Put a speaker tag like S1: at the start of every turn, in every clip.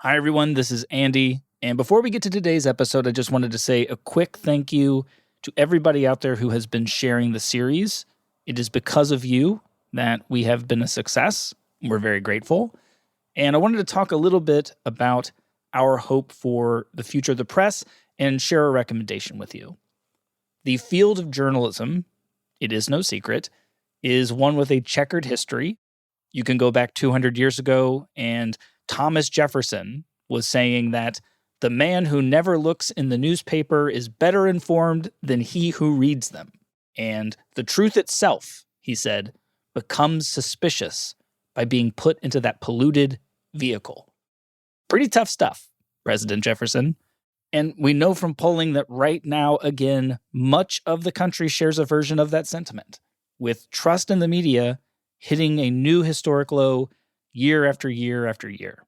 S1: Hi, everyone. This is Andy. And before we get to today's episode, I just wanted to say a quick thank you to everybody out there who has been sharing the series. It is because of you that we have been a success. We're very grateful. And I wanted to talk a little bit about our hope for the future of the press and share a recommendation with you. The field of journalism, it is no secret, is one with a checkered history. You can go back 200 years ago, and Thomas Jefferson was saying that the man who never looks in the newspaper is better informed than he who reads them. And the truth itself, he said, becomes suspicious by being put into that polluted vehicle. Pretty tough stuff, President Jefferson. And we know from polling that right now, again, much of the country shares a version of that sentiment, with trust in the media hitting a new historic low year after year after year.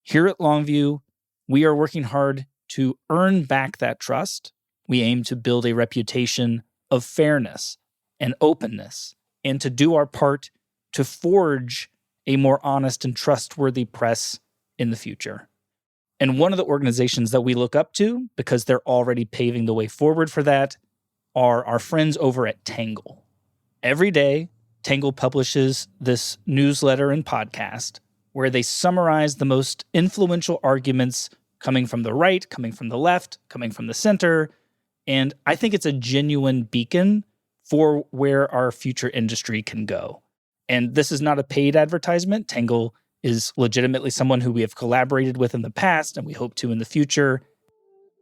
S1: Here at Longview, we are working hard to earn back that trust. We aim to build a reputation of fairness and openness, and to do our part to forge a more honest and trustworthy press in the future. And one of the organizations that we look up to, because they're already paving the way forward for that, are our friends over at Tangle. Every day, Tangle publishes this newsletter and podcast where they summarize the most influential arguments coming from the right, coming from the left, coming from the center. And I think it's a genuine beacon for where our future industry can go. And this is not a paid advertisement. Tangle is legitimately someone who we have collaborated with in the past, and we hope to in the future.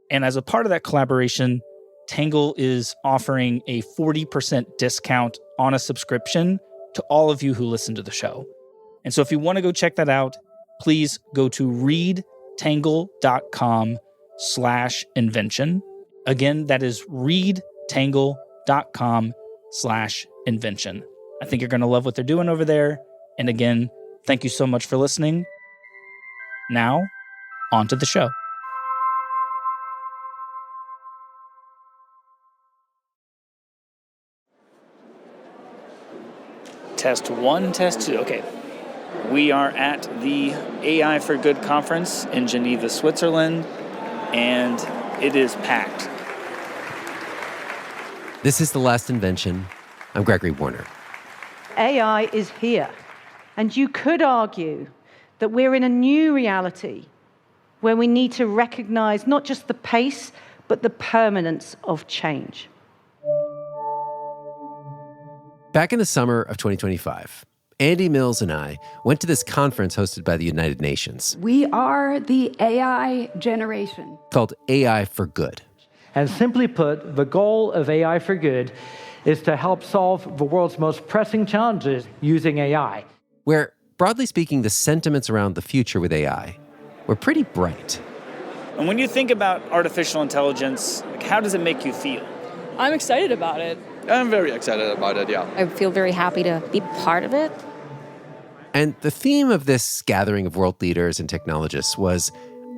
S1: And as a part of that collaboration, Tangle is offering a 40% discount on a subscription to all of you who listen to the show. And so if you want to go check that out, please go to readtangle.com/invention. Again, that is readtangle.com/invention. I think you're going to love what they're doing over there. And again, thank you so much for listening. Now, on to the show. Test 1, test 2. Okay. We are at the AI for Good conference in Geneva, Switzerland, and it is packed.
S2: This is The Last Invention. I'm Gregory Warner.
S3: AI is here, and you could argue that we're in a new reality where we need to recognize not just the pace, but the permanence of change.
S2: Back in the summer of 2025, Andy Mills and I went to this conference hosted by the United Nations.
S4: We are the AI generation.
S2: Called AI for Good.
S5: And simply put, the goal of AI for Good is to help solve the world's most pressing challenges using AI.
S2: Where, broadly speaking, the sentiments around the future with AI were pretty bright.
S1: And when you think about artificial intelligence, how does it make you feel?
S6: I'm excited about it.
S7: I'm very excited about it, yeah.
S8: I feel very happy to be part of it.
S2: And the theme of this gathering of world leaders and technologists was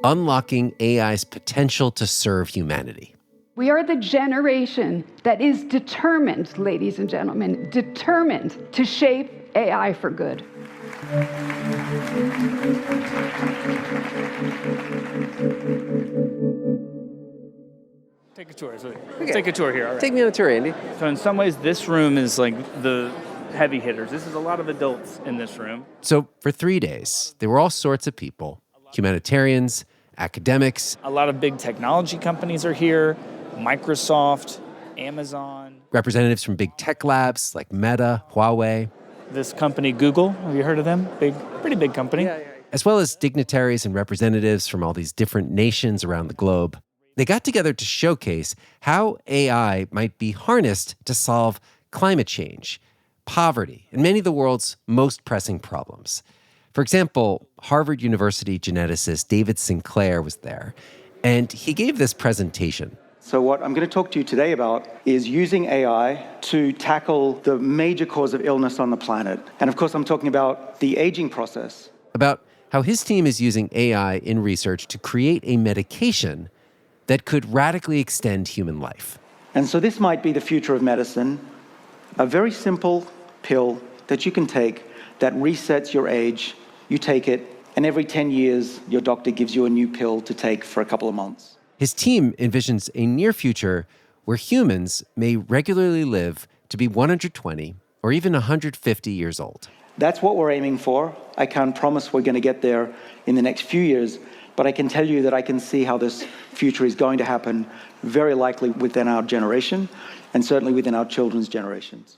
S2: unlocking AI's potential to serve humanity.
S4: We are the generation that is determined, ladies and gentlemen, determined to shape AI for good.
S1: Take a tour. Let's take a tour here. All right.
S2: Take me on a tour, Andy.
S1: So in some ways, this room is like the heavy hitters. This is a lot of adults in this room.
S2: So for 3 days, there were all sorts of people, humanitarians, academics.
S1: A lot of big technology companies are here, Microsoft, Amazon.
S2: Representatives from big tech labs like Meta, Huawei.
S1: This company, Google, have you heard of them? Pretty big company.
S2: Yeah. As well as dignitaries and representatives from all these different nations around the globe. They got together to showcase how AI might be harnessed to solve climate change, poverty, and many of the world's most pressing problems. For example, Harvard University geneticist David Sinclair was there, and he gave this presentation.
S9: So what I'm going to talk to you today about is using AI to tackle the major cause of illness on the planet. And of course, I'm talking about the aging process.
S2: About how his team is using AI in research to create a medication that could radically extend human life.
S9: And so this might be the future of medicine, a very simple pill that you can take that resets your age. You take it, And every 10 years, your doctor gives you a new pill to take for a couple of months.
S2: His team envisions a near future where humans may regularly live to be 120 or even 150 years old.
S9: That's what we're aiming for. I can't promise we're going to get there in the next few years, but I can tell you that I can see how this future is going to happen very likely within our generation and certainly within our children's generations.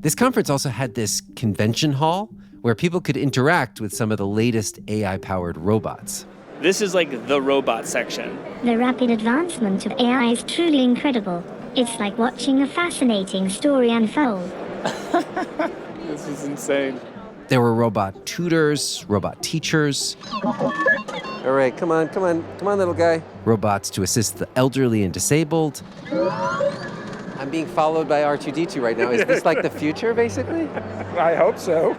S2: This conference also had this convention hall where people could interact with some of the latest AI-powered robots.
S1: This is like the robot section.
S10: The rapid advancement of AI is truly incredible. It's like watching a fascinating story unfold.
S1: This is insane.
S2: There were robot tutors, robot teachers.
S11: All right, come on, little guy.
S2: Robots to assist the elderly and disabled.
S11: I'm being followed by R2-D2 right now. Is this like the future, basically?
S12: I hope so.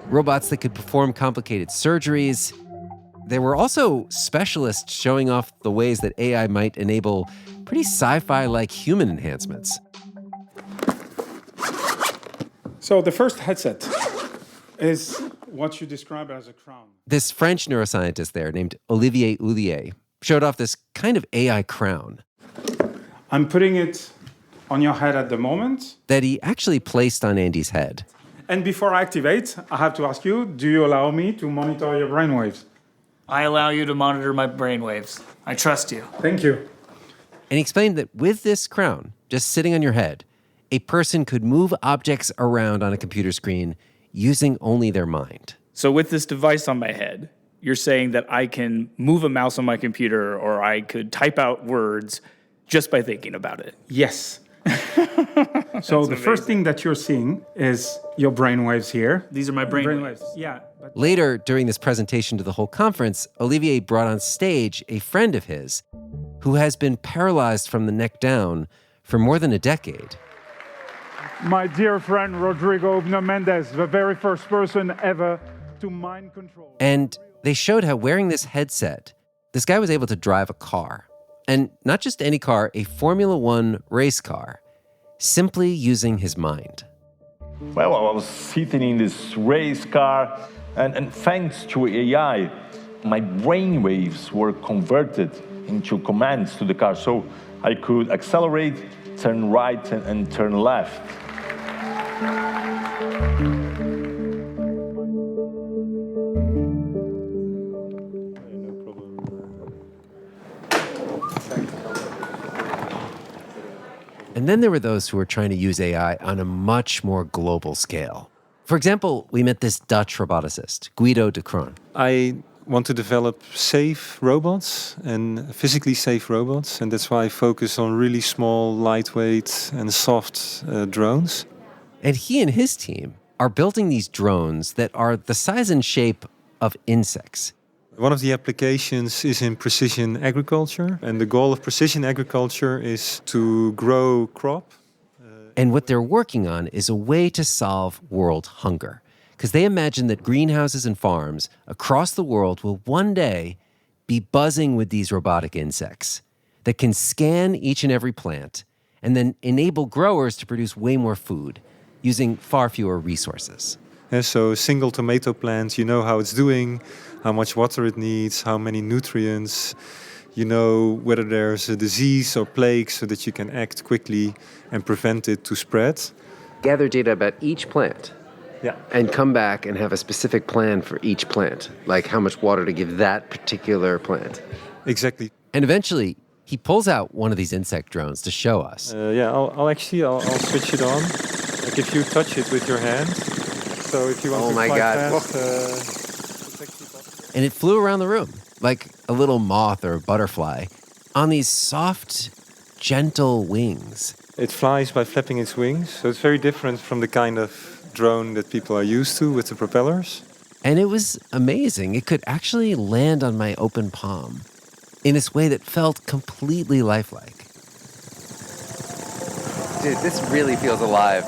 S2: Robots that could perform complicated surgeries. There were also specialists showing off the ways that AI might enable pretty sci-fi-like human enhancements.
S12: So the first headset is what you describe as a crown.
S2: This French neuroscientist there named Olivier Oullier showed off this kind of AI crown.
S12: I'm putting it on your head at the moment.
S2: That he actually placed on Andy's head.
S12: And before I activate, I have to ask you, do you allow me to monitor your brainwaves?
S1: I allow you to monitor my brainwaves. I trust you.
S12: Thank you.
S2: And he explained that with this crown, just sitting on your head, a person could move objects around on a computer screen using only their mind.
S1: So with this device on my head, you're saying that I can move a mouse on my computer or I could type out words just by thinking about it.
S12: Yes. So the first thing that you're seeing is your brainwaves here.
S1: These are my brainwaves.
S12: Yeah.
S2: Later, during this presentation to the whole conference, Olivier brought on stage a friend of his who has been paralyzed from the neck down for more than a decade.
S12: My dear friend, Rodrigo Mendez, the very first person ever to mind control.
S2: And they showed how wearing this headset, this guy was able to drive a car. And not just any car, a Formula One race car, simply using his mind.
S13: Well, I was sitting in this race car, and thanks to AI, my brain waves were converted into commands to the car, so I could accelerate, turn right, and turn left.
S2: And then there were those who were trying to use AI on a much more global scale. For example, we met this Dutch roboticist, Guido de Croon.
S14: I want to develop safe robots and physically safe robots, and that's why I focus on really small, lightweight, and soft drones.
S2: And he and his team are building these drones that are the size and shape of insects.
S14: One of the applications is in precision agriculture, and the goal of precision agriculture is to grow crop.
S2: And what they're working on is a way to solve world hunger, because they imagine that greenhouses and farms across the world will one day be buzzing with these robotic insects that can scan each and every plant and then enable growers to produce way more food using far fewer resources.
S14: And so a single tomato plant, you know how it's doing, how much water it needs, how many nutrients. You know whether there's a disease or plague so that you can act quickly and prevent it to spread.
S11: Gather data about each plant.
S14: Yeah.
S11: And come back and have a specific plan for each plant, like how much water to give that particular plant.
S14: Exactly.
S2: And eventually, he pulls out one of these insect drones to show us.
S14: I'll switch it on. Like if you touch it with your hand. So if you want to fly fast,
S2: and it flew around the room like a little moth or a butterfly on these soft, gentle wings.
S14: It flies by flapping its wings, so it's very different from the kind of drone that people are used to with the propellers.
S2: And it was amazing. It could actually land on my open palm in this way that felt completely lifelike.
S11: Dude, this really feels alive.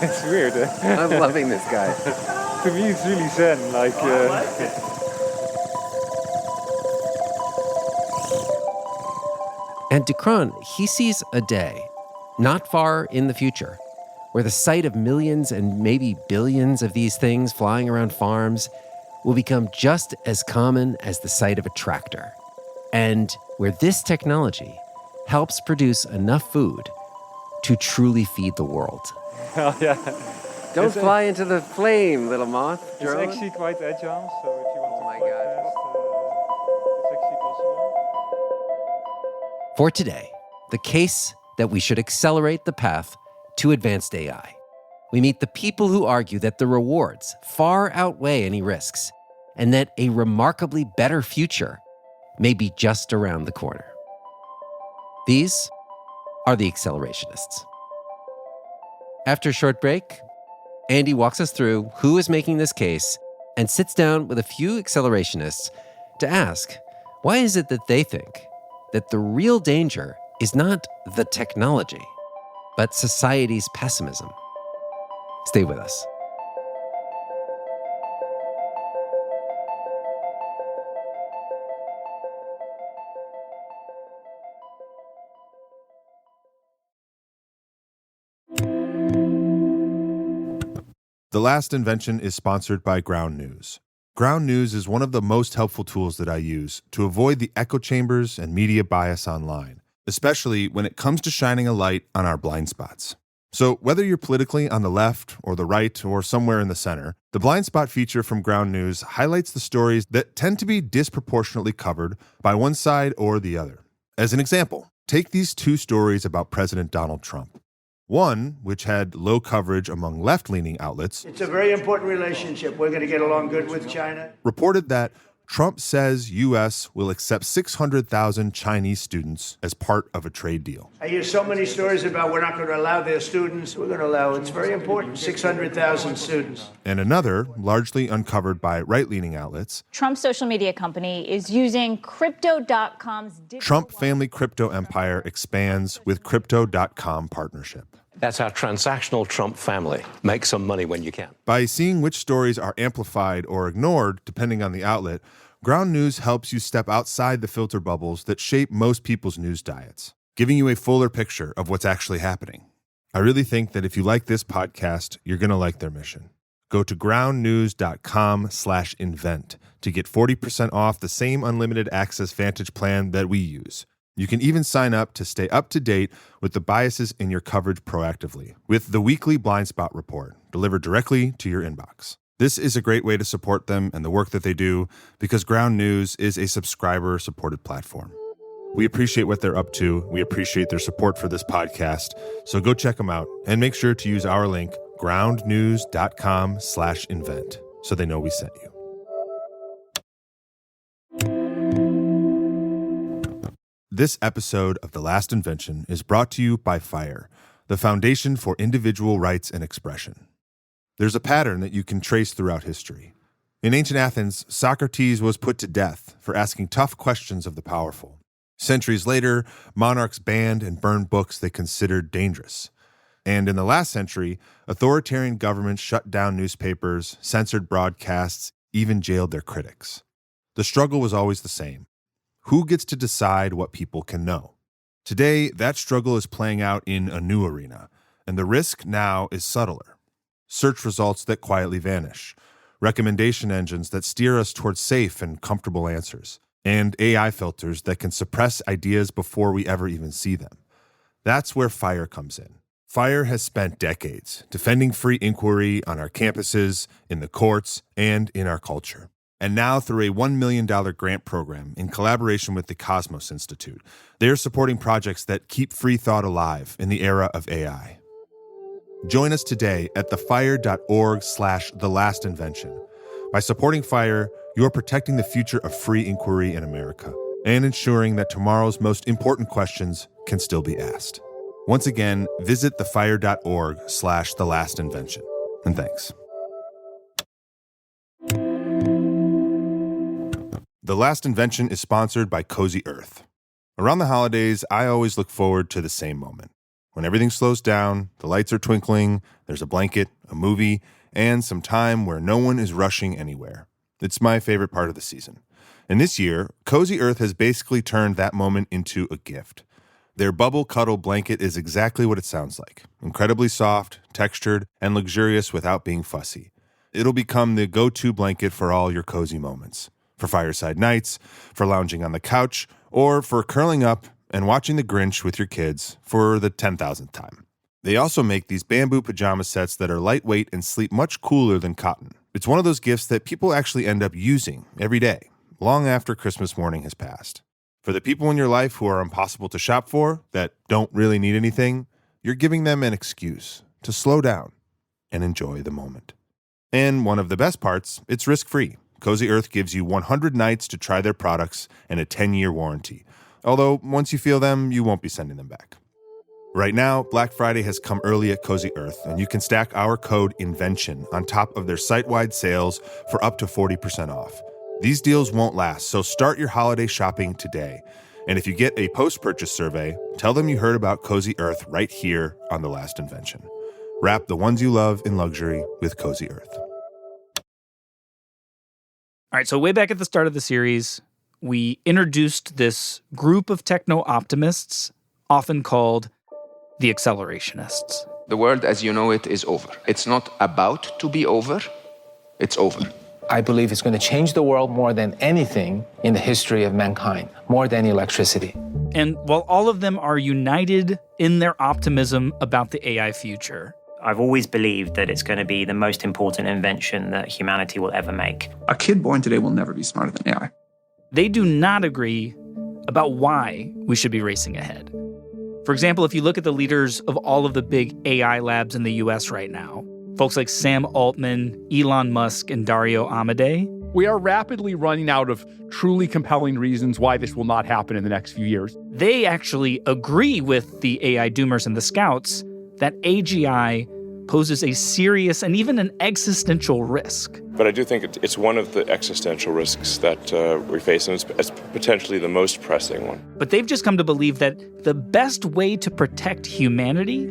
S14: It's weird.
S11: I'm loving this guy.
S14: To me, it's really zen.
S2: And de Croon, he sees a day, not far in the future, where the sight of millions and maybe billions of these things flying around farms will become just as common as the sight of a tractor, and where this technology helps produce enough food to truly feed the world.
S14: Well, yeah.
S11: Don't fly into the flame, little moth.
S14: It's
S11: Drone.
S14: actually quite agile, so if you want to fly fast, it's actually possible.
S2: For today, the case that we should accelerate the path to advanced AI. We meet the people who argue that the rewards far outweigh any risks, and that a remarkably better future may be just around the corner. These are the Accelerationists. After a short break, Andy walks us through who is making this case and sits down with a few Accelerationists to ask, why is it that they think that the real danger is not the technology, but society's pessimism? Stay with us.
S15: The Last Invention is sponsored by Ground News. Ground News is one of the most helpful tools that I use to avoid the echo chambers and media bias online, especially when it comes to shining a light on our blind spots. So whether you're politically on the left or the right or somewhere in the center, the blind spot feature from Ground News highlights the stories that tend to be disproportionately covered by one side or the other. As an example, take these two stories about President Donald Trump. One, which had low coverage among left-leaning outlets,
S16: it's a very important relationship. We're going to get along good with China.
S15: Reported that Trump says U.S. will accept 600,000 Chinese students as part of a trade deal.
S16: I hear so many stories about we're not going to allow their students. We're going to allow, it's very important, 600,000 students.
S15: And another, largely uncovered by right-leaning outlets,
S17: Trump's social media company is using Crypto.com's
S15: Trump family crypto empire expands with Crypto.com partnership.
S18: That's our transactional Trump family. Make some money when you can.
S15: By seeing which stories are amplified or ignored, depending on the outlet, Ground News helps you step outside the filter bubbles that shape most people's news diets, giving you a fuller picture of what's actually happening. I really think that if you like this podcast, you're going to like their mission. Go to groundnews.com/invent to get 40% off the same unlimited access Vantage plan that we use. You can even sign up to stay up to date with the biases in your coverage proactively with the weekly Blind Spot Report delivered directly to your inbox. This is a great way to support them and the work that they do because Ground News is a subscriber-supported platform. We appreciate what they're up to. We appreciate their support for this podcast. So go check them out and make sure to use our link, groundnews.com/invent, so they know we sent you. This episode of The Last Invention is brought to you by FIRE, the Foundation for Individual Rights and Expression. There's a pattern that you can trace throughout history. In ancient Athens, Socrates was put to death for asking tough questions of the powerful. Centuries later, monarchs banned and burned books they considered dangerous. And in the last century, authoritarian governments shut down newspapers, censored broadcasts, even jailed their critics. The struggle was always the same. Who gets to decide what people can know? Today, that struggle is playing out in a new arena, and the risk now is subtler. Search results that quietly vanish, recommendation engines that steer us towards safe and comfortable answers, and AI filters that can suppress ideas before we ever even see them. That's where FIRE comes in. FIRE has spent decades defending free inquiry on our campuses, in the courts, and in our culture. And now, through a $1 million grant program in collaboration with the Cosmos Institute, they're supporting projects that keep free thought alive in the era of AI. Join us today at thefire.org/thelast-invention. By supporting FIRE, you're protecting the future of free inquiry in America and ensuring that tomorrow's most important questions can still be asked. Once again, visit thefire.org/thelast-invention. And thanks. The Last Invention is sponsored by Cozy Earth. Around the holidays, I always look forward to the same moment. When everything slows down, the lights are twinkling, there's a blanket, a movie, and some time where no one is rushing anywhere. It's my favorite part of the season. And this year, Cozy Earth has basically turned that moment into a gift. Their Bubble Cuddle blanket is exactly what it sounds like. Incredibly soft, textured, and luxurious without being fussy. It'll become the go-to blanket for all your cozy moments. For fireside nights, for lounging on the couch, or for curling up and watching The Grinch with your kids for the 10,000th time. They also make these bamboo pajama sets that are lightweight and sleep much cooler than cotton. It's one of those gifts that people actually end up using every day, long after Christmas morning has passed. For the people in your life who are impossible to shop for, that don't really need anything, you're giving them an excuse to slow down and enjoy the moment. And one of the best parts, it's risk-free. Cozy Earth gives you 100 nights to try their products and a 10-year warranty. Although, once you feel them, you won't be sending them back. Right now, Black Friday has come early at Cozy Earth, and you can stack our code INVENTION on top of their site-wide sales for up to 40% off. These deals won't last, so start your holiday shopping today. And if you get a post-purchase survey, tell them you heard about Cozy Earth right here on The Last Invention. Wrap the ones you love in luxury with Cozy Earth.
S1: All right, so way back at the start of the series, we introduced this group of techno-optimists, often called the Accelerationists.
S19: The world as you know it is over. It's not about to be over, it's over.
S20: I believe it's going to change the world more than anything in the history of mankind, more than electricity.
S1: And while all of them are united in their optimism about the AI future,
S21: I've always believed that it's going to be the most important invention that humanity will ever make.
S22: A kid born today will never be smarter than AI.
S1: They do not agree about why we should be racing ahead. For example, if you look at the leaders of all of the big AI labs in the US right now, folks like Sam Altman, Elon Musk, and Dario Amodei.
S23: We are rapidly running out of truly compelling reasons why this will not happen in the next few years.
S1: They actually agree with the AI doomers and the scouts that AGI poses a serious and even an existential risk.
S24: But I do think it's one of the existential risks that we face, and it's potentially the most pressing one.
S1: But they've just come to believe that the best way to protect humanity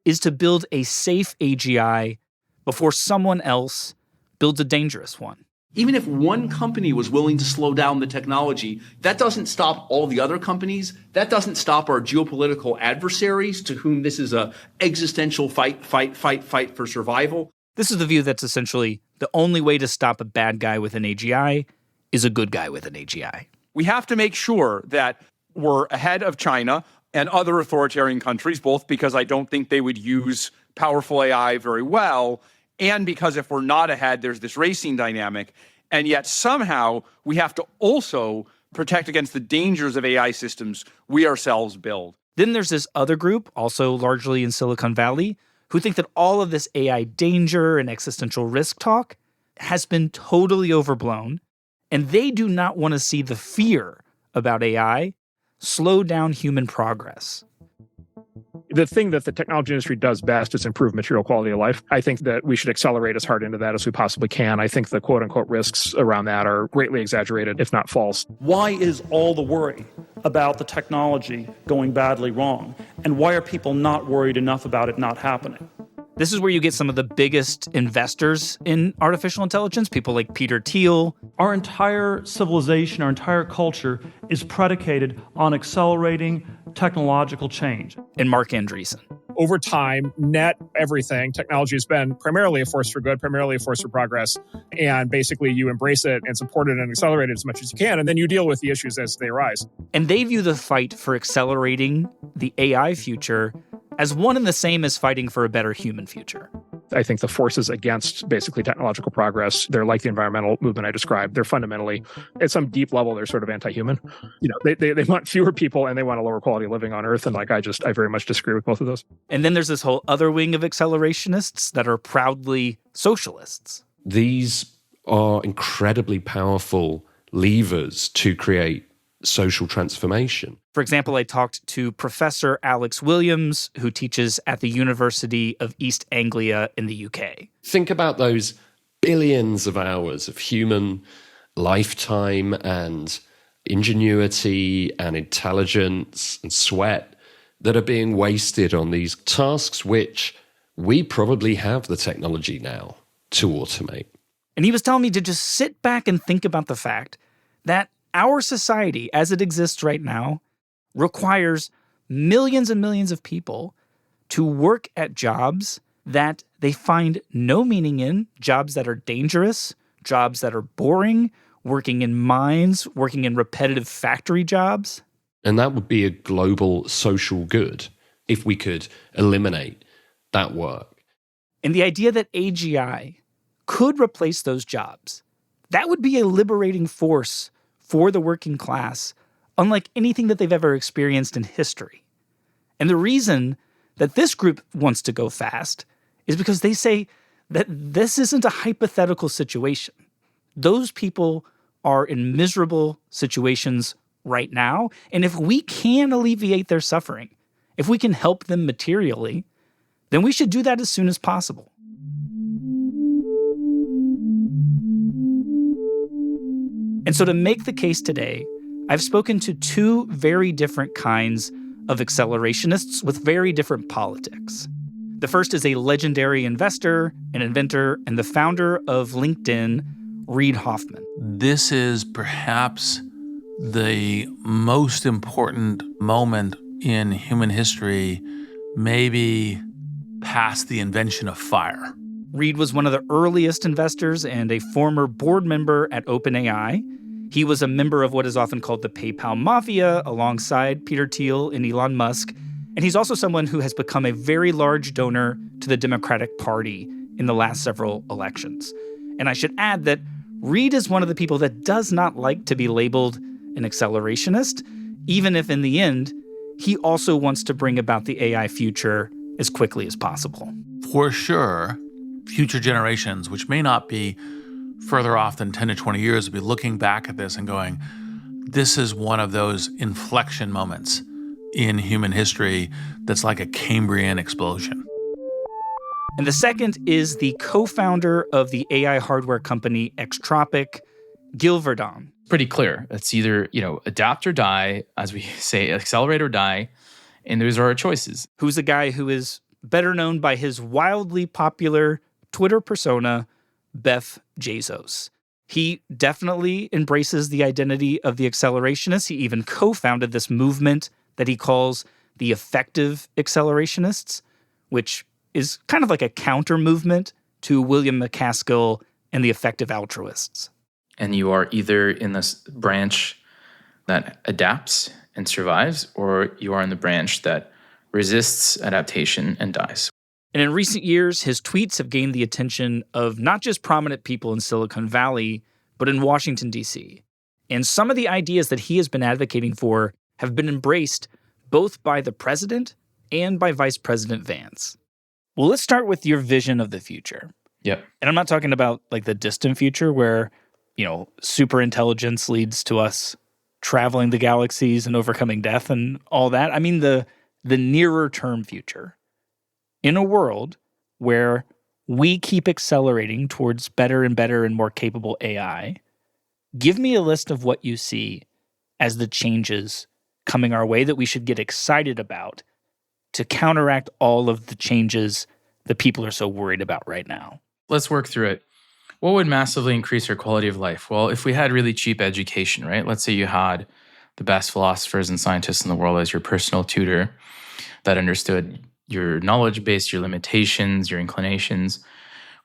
S1: is to build a safe AGI before someone else builds a dangerous one.
S25: Even if one company was willing to slow down the technology, that doesn't stop all the other companies. That doesn't stop our geopolitical adversaries to whom this is an existential fight for survival.
S1: This is the view that's essentially the only way to stop a bad guy with an AGI is a good guy with an AGI.
S23: We have to make sure that we're ahead of China and other authoritarian countries, both because I don't think they would use powerful AI very well, and because if we're not ahead, there's this racing dynamic. And yet somehow we have to also protect against the dangers of AI systems we ourselves build.
S1: Then there's this other group, also largely in Silicon Valley, who think that all of this AI danger and existential risk talk has been totally overblown, and they do not want to see the fear about AI slow down human progress.
S26: The thing that the technology industry does best is improve material quality of life. I think that we should accelerate as hard into that as we possibly can. I think the quote-unquote risks around that are greatly exaggerated, if not false.
S27: Why is all the worry about the technology going badly wrong? And why are people not worried enough about it not happening?
S1: This is where you get some of the biggest investors in artificial intelligence, people like Peter Thiel.
S27: Our entire civilization, our entire culture is predicated on accelerating technological change.
S1: And Mark Andreessen.
S26: Over time, net everything, technology has been primarily a force for good, primarily a force for progress. And basically you embrace it and support it and accelerate it as much as you can. And then you deal with the issues as they arise.
S1: And they view the fight for accelerating the AI future as one and the same as fighting for a better human future.
S26: I think the forces against basically technological progress, they're like the environmental movement I described. They're fundamentally, at some deep level, they're sort of anti-human. You know, they want fewer people and they want a lower quality of living on Earth. And I very much disagree with both of those.
S1: And then there's this whole other wing of accelerationists that are proudly socialists.
S18: These are incredibly powerful levers to create social transformation.
S1: For example, I talked to Professor Alex Williams, who teaches at the University of East Anglia in the UK.
S18: Think about those billions of hours of human lifetime and ingenuity and intelligence and sweat that are being wasted on these tasks which we probably have the technology now to automate.
S1: And he was telling me to just sit back and think about the fact that our society, as it exists right now, requires millions and millions of people to work at jobs that they find no meaning in, jobs that are dangerous, jobs that are boring, working in mines, working in repetitive factory jobs.
S18: And that would be a global social good if we could eliminate that work.
S1: And the idea that AGI could replace those jobs, that would be a liberating force for the working class, unlike anything that they've ever experienced in history. And the reason that this group wants to go fast is because they say that this isn't a hypothetical situation. Those people are in miserable situations right now, and if we can alleviate their suffering, if we can help them materially, then we should do that as soon as possible. And so to make the case today, I've spoken to two very different kinds of accelerationists with very different politics. The first is a legendary investor, an inventor, and the founder of LinkedIn, Reid Hoffman.
S3: This is perhaps the most important moment in human history, maybe past the invention of fire.
S1: Reid was one of the earliest investors and a former board member at OpenAI. He was a member of what is often called the PayPal Mafia alongside Peter Thiel and Elon Musk. And he's also someone who has become a very large donor to the Democratic Party in the last several elections. And I should add that Reid is one of the people that does not like to be labeled an accelerationist, even if in the end, he also wants to bring about the AI future as quickly as possible.
S3: For sure, future generations, which may not be further off than 10 to 20 years, will be looking back at this and going, this is one of those inflection moments in human history that's like a Cambrian explosion.
S1: And the second is the co-founder of the AI hardware company Extropic, Verdon.
S4: Pretty clear. It's either, adapt or die, as we say, accelerate or die, and those are our choices.
S1: Who's a guy who is better known by his wildly popular Twitter persona, Beff Jezos. He definitely embraces the identity of the accelerationists. He even co-founded this movement that he calls the effective accelerationists, which is kind of like a counter movement to William McCaskill and the effective altruists.
S4: And you are either in this branch that adapts and survives, or you are in the branch that resists adaptation and dies.
S1: And in recent years, his tweets have gained the attention of not just prominent people in Silicon Valley, but in Washington, D.C. And some of the ideas that he has been advocating for have been embraced both by the president and by Vice President Vance. Well, let's start with your vision of the future.
S4: Yep.
S1: And I'm not talking about like the distant future where, super intelligence leads to us traveling the galaxies and overcoming death and all that. I mean the nearer term future. In a world where we keep accelerating towards better and better and more capable AI, give me a list of what you see as the changes coming our way that we should get excited about to counteract all of the changes that people are so worried about right now.
S4: Let's work through it. What would massively increase our quality of life? Well, if we had really cheap education, right? Let's say you had the best philosophers and scientists in the world as your personal tutor that understood your knowledge base, your limitations, your inclinations.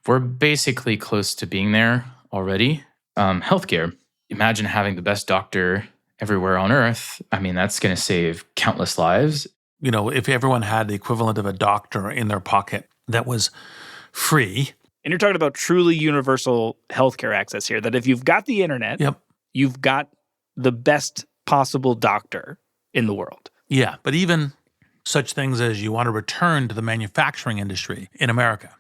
S4: We're basically close to being there already. Healthcare. Imagine having the best doctor everywhere on Earth. I mean, that's going to save countless lives.
S3: If everyone had the equivalent of a doctor in their pocket that was free.
S1: And you're talking about truly universal healthcare access here, that if you've got the internet, you've got the best possible doctor in the world.
S3: Yeah, but even such things as you want to return to the manufacturing industry in America.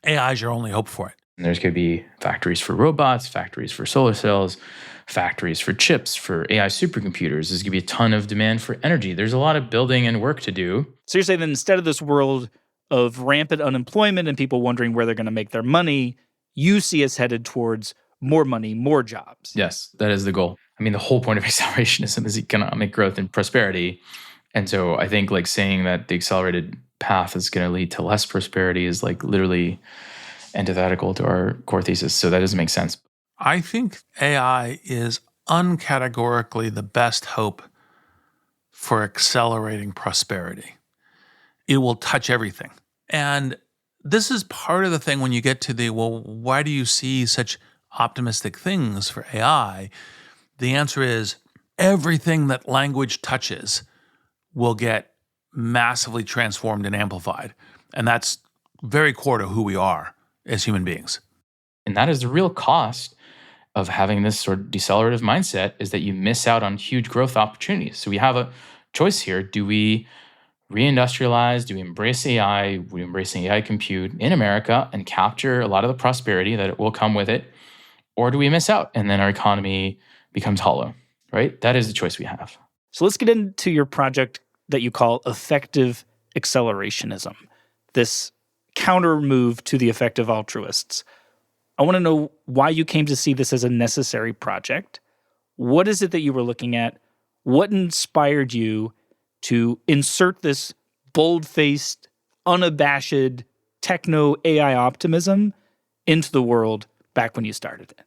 S3: AI is your only hope for it.
S4: And there's going to be factories for robots, factories for solar cells, factories for chips, for AI supercomputers. There's going to be a ton of demand for energy. There's a lot of building and work to do.
S1: So you're saying that instead of this world of rampant unemployment and people wondering where they're going to make their money, you see us headed towards more money, more jobs.
S4: Yes, that is the goal. I mean, the whole point of accelerationism is economic growth and prosperity. And so I think saying that the accelerated path is going to lead to less prosperity is literally antithetical to our core thesis. So that doesn't make sense.
S3: I think AI is uncategorically the best hope for accelerating prosperity. It will touch everything. And this is part of the thing when you get to the, well, why do you see such optimistic things for AI? The answer is everything that language touches will get massively transformed and amplified. And that's very core to who we are as human beings.
S4: And that is the real cost of having this sort of decelerative mindset, is that you miss out on huge growth opportunities. So we have a choice here. Do we reindustrialize? Do we embrace AI? We embrace AI compute in America and capture a lot of the prosperity that it will come with it? Or do we miss out and then our economy becomes hollow, right? That is the choice we have.
S1: So let's get into your project that you call effective accelerationism, this counter move to the effective altruists. I want to know why you came to see this as a necessary project. What is it that you were looking at? What inspired you to insert this bold-faced, unabashed techno AI optimism into the world back when you started it?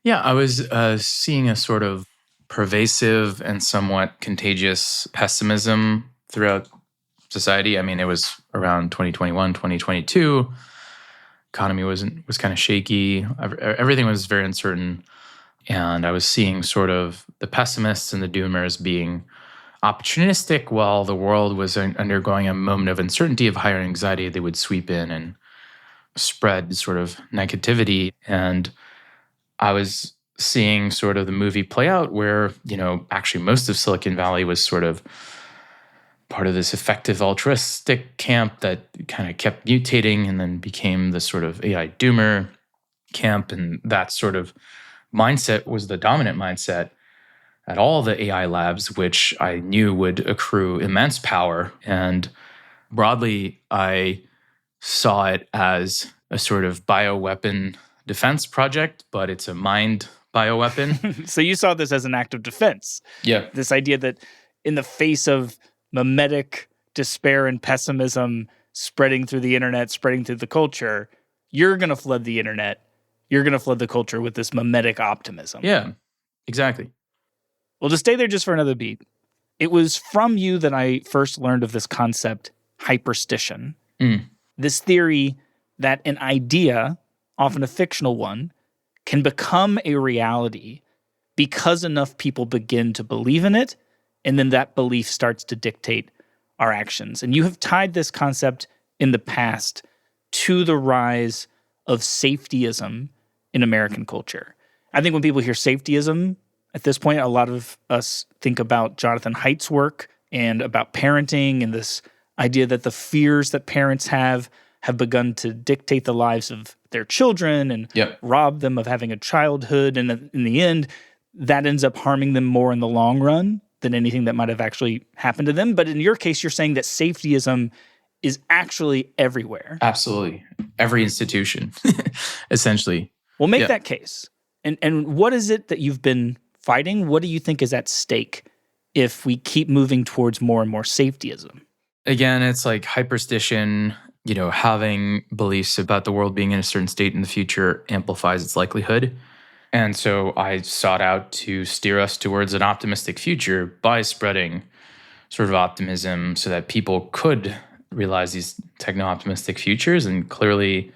S4: Yeah, I was seeing a sort of pervasive and somewhat contagious pessimism throughout society. I mean, it was around 2021, 2022. Economy was kind of shaky. Everything was very uncertain. And I was seeing sort of the pessimists and the doomers being opportunistic while the world was undergoing a moment of uncertainty, of higher anxiety. They would sweep in and spread sort of negativity. And I was seeing sort of the movie play out where, actually most of Silicon Valley was sort of part of this effective altruistic camp that kind of kept mutating and then became the sort of AI doomer camp. And that sort of mindset was the dominant mindset at all the AI labs, which I knew would accrue immense power. And broadly, I saw it as a sort of bioweapon defense project, but it's a mind bioweapon.
S1: So you saw this as an act of defense.
S4: Yeah.
S1: This idea that in the face of mimetic despair and pessimism spreading through the internet, spreading through the culture, you're going to flood the internet. You're going to flood the culture with this mimetic optimism.
S4: Yeah, exactly.
S1: Well, to stay there just for another beat, it was from you that I first learned of this concept, hyperstition. This theory that an idea, often a fictional one, can become a reality because enough people begin to believe in it, and then that belief starts to dictate our actions. And you have tied this concept in the past to the rise of safetyism in American culture. I think when people hear safetyism, at this point, a lot of us think about Jonathan Haidt's work and about parenting and this idea that the fears that parents have begun to dictate the lives of their children and rob them of having a childhood. And in the end, that ends up harming them more in the long run than anything that might have actually happened to them. But in your case, you're saying that safetyism is actually everywhere.
S4: Absolutely. Every institution, essentially.
S1: Well, make that case. And what is it that you've been fighting? What do you think is at stake if we keep moving towards more and more safetyism?
S4: Again, it's like hyperstition, having beliefs about the world being in a certain state in the future amplifies its likelihood. And so I sought out to steer us towards an optimistic future by spreading sort of optimism so that people could realize these techno-optimistic futures. And clearly,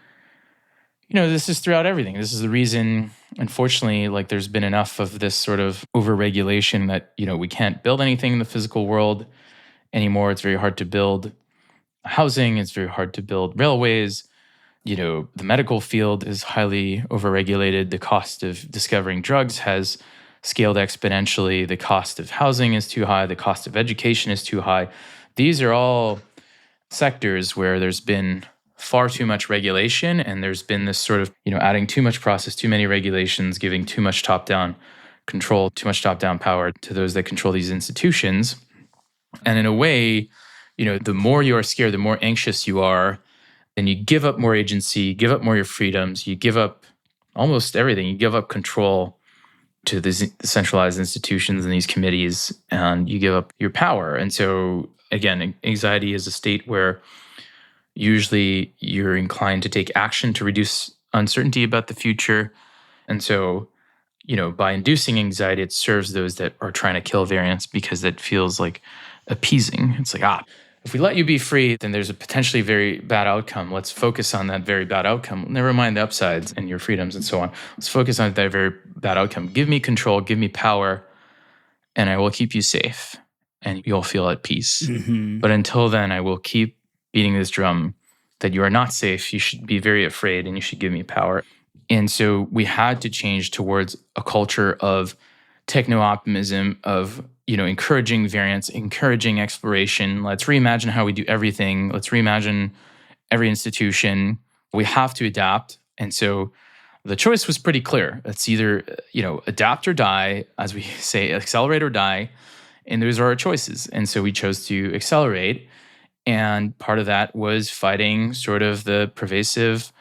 S4: this is throughout everything. This is the reason, unfortunately, like there's been enough of this sort of over-regulation that, we can't build anything in the physical world anymore. It's very hard to build housing. It's very hard to build railways. The medical field is highly overregulated. The cost of discovering drugs has scaled exponentially. The cost of housing is too high. The cost of education is too high. These are all sectors where there's been far too much regulation, and there's been this sort of, adding too much process, too many regulations, giving too much top-down control, too much top-down power to those that control these institutions. And in a way, the more you are scared, the more anxious you are, and you give up more agency, give up more your freedoms, you give up almost everything. You give up control to the centralized institutions and these committees, and you give up your power. And so, again, anxiety is a state where usually you're inclined to take action to reduce uncertainty about the future. And so, by inducing anxiety, it serves those that are trying to kill variants because it feels like appeasing. It's like, if we let you be free, then there's a potentially very bad outcome. Let's focus on that very bad outcome. Never mind the upsides and your freedoms and so on. Let's focus on that very bad outcome. Give me control, give me power, and I will keep you safe and you'll feel at peace.
S1: Mm-hmm.
S4: But until then, I will keep beating this drum that you are not safe. You should be very afraid and you should give me power. And so we had to change towards a culture of techno-optimism, of encouraging variance, encouraging exploration. Let's reimagine how we do everything. Let's reimagine every institution. We have to adapt. And so the choice was pretty clear. It's either, adapt or die, as we say, accelerate or die. And those are our choices. And so we chose to accelerate. And part of that was fighting sort of the pervasive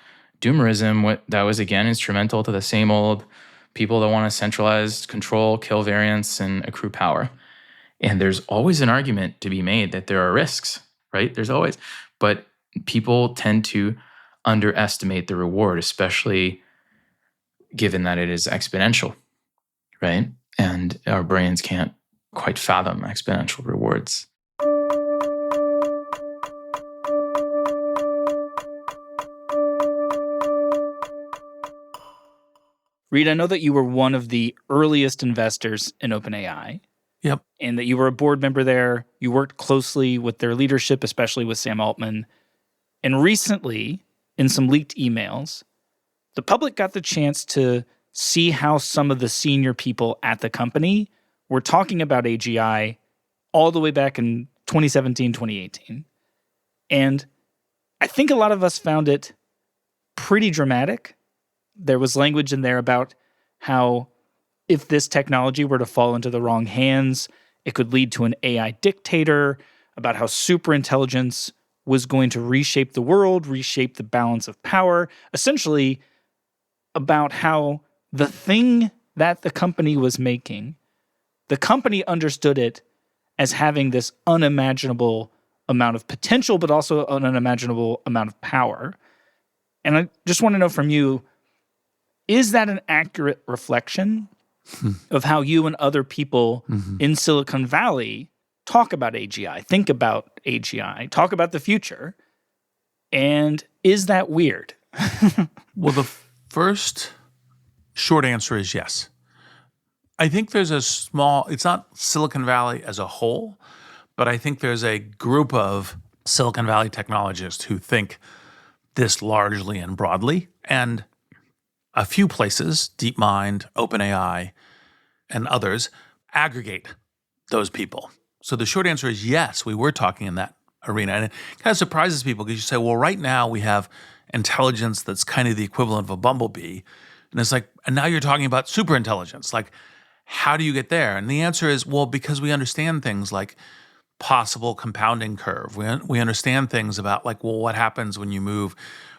S4: doomerism that was, again, instrumental to the same old people that want to centralize control, kill variance, and accrue power. And there's always an argument to be made that there are risks, right? There's always. But people tend to underestimate the reward, especially given that it is exponential, right? And our brains can't quite fathom exponential rewards.
S1: Reid, I know that you were one of the earliest investors in OpenAI.
S3: Yep.
S1: And that you were a board member there. You worked closely with their leadership, especially with Sam Altman. And recently, in some leaked emails, the public got the chance to see how some of the senior people at the company were talking about AGI all the way back in 2017, 2018. And I think a lot of us found it pretty dramatic. There was language in there about how if this technology were to fall into the wrong hands, it could lead to an AI dictator, about how superintelligence was going to reshape the world, reshape the balance of power, essentially about how the thing that the company was making, the company understood it as having this unimaginable amount of potential, but also an unimaginable amount of power. And I just want to know from you, is that an accurate reflection of how you and other people in Silicon Valley talk about AGI, think about AGI, talk about the future? And is that weird?
S3: Well, the first short answer is yes. I think there's it's not Silicon Valley as a whole, but I think there's a group of Silicon Valley technologists who think this largely and broadly. And a few places, DeepMind, OpenAI, and others, aggregate those people. So the short answer is yes, we were talking in that arena. And it kind of surprises people because you say, well, right now we have intelligence that's kind of the equivalent of a bumblebee. And it's like, and now you're talking about superintelligence. Like, how do you get there? And the answer is, well, because we understand things like possible compounding curve. We understand things about like, well, what happens when you move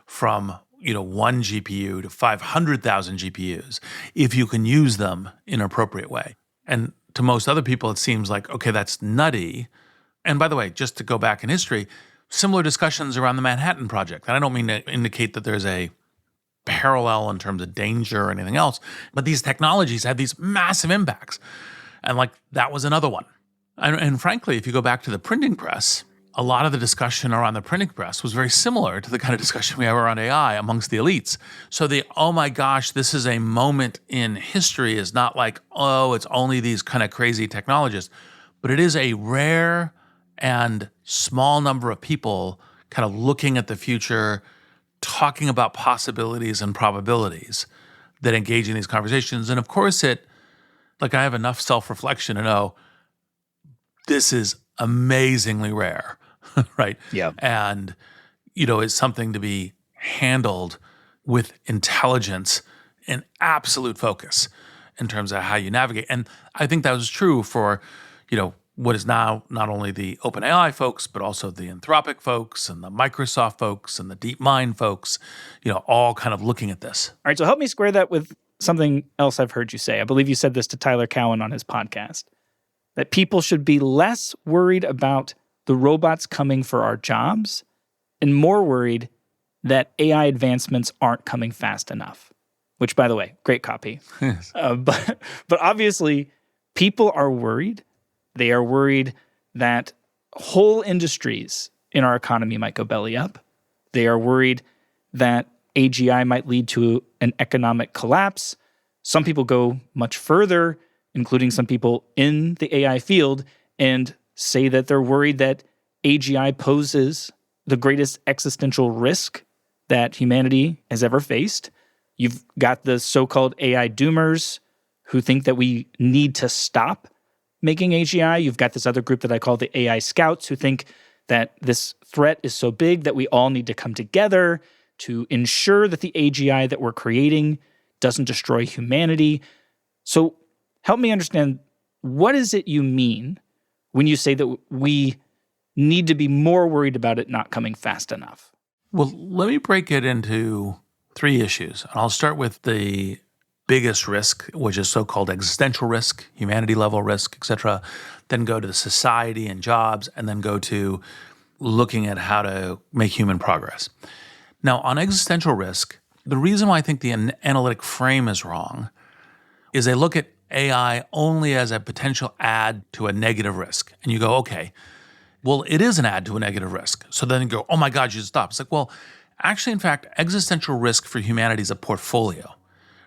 S3: from one GPU to 500,000 GPUs if you can use them in an appropriate way. And to most other people, it seems like, okay, that's nutty. And by the way, just to go back in history, similar discussions around the Manhattan Project. And I don't mean to indicate that there's a parallel in terms of danger or anything else, but these technologies had these massive impacts. And like that was another one. And frankly, if you go back to the printing press, a lot of the discussion around the printing press was very similar to the kind of discussion we have around AI amongst the elites. So oh my gosh, this is a moment in history is not like, oh, it's only these kind of crazy technologists, but it is a rare and small number of people kind of looking at the future, talking about possibilities and probabilities that engage in these conversations. And of course I have enough self-reflection to know this is amazingly rare. Right?
S1: Yeah.
S3: And, it's something to be handled with intelligence and absolute focus in terms of how you navigate. And I think that was true for, what is now not only the OpenAI folks, but also the Anthropic folks and the Microsoft folks and the DeepMind folks, all kind of looking at this.
S1: All right, so help me square that with something else I've heard you say. I believe you said this to Tyler Cowen on his podcast, that people should be less worried about the robots coming for our jobs and more worried that AI advancements aren't coming fast enough, which, by the way, great copy.
S3: Yes.
S1: But obviously, people are worried. They are worried that whole industries in our economy might go belly up. They are worried that AGI might lead to an economic collapse. Some people go much further, including some people in the AI field, and say that they're worried that AGI poses the greatest existential risk that humanity has ever faced. You've got the so-called AI doomers who think that we need to stop making AGI. You've got this other group that I call the AI scouts who think that this threat is so big that we all need to come together to ensure that the AGI that we're creating doesn't destroy humanity. So help me understand, what is it you mean when you say that we need to be more worried about it not coming fast enough?
S3: Well, let me break it into 3 issues. And I'll start with the biggest risk, which is so-called existential risk, humanity-level risk, et cetera. Then go to the society and jobs, and then go to looking at how to make human progress. Now, on existential risk, the reason why I think the analytic frame is wrong is they look at AI only as a potential add to a negative risk. And you go, okay, well, it is an add to a negative risk. So then you go, oh my God, you should stop. It's like, well, actually, in fact, existential risk for humanity is a portfolio.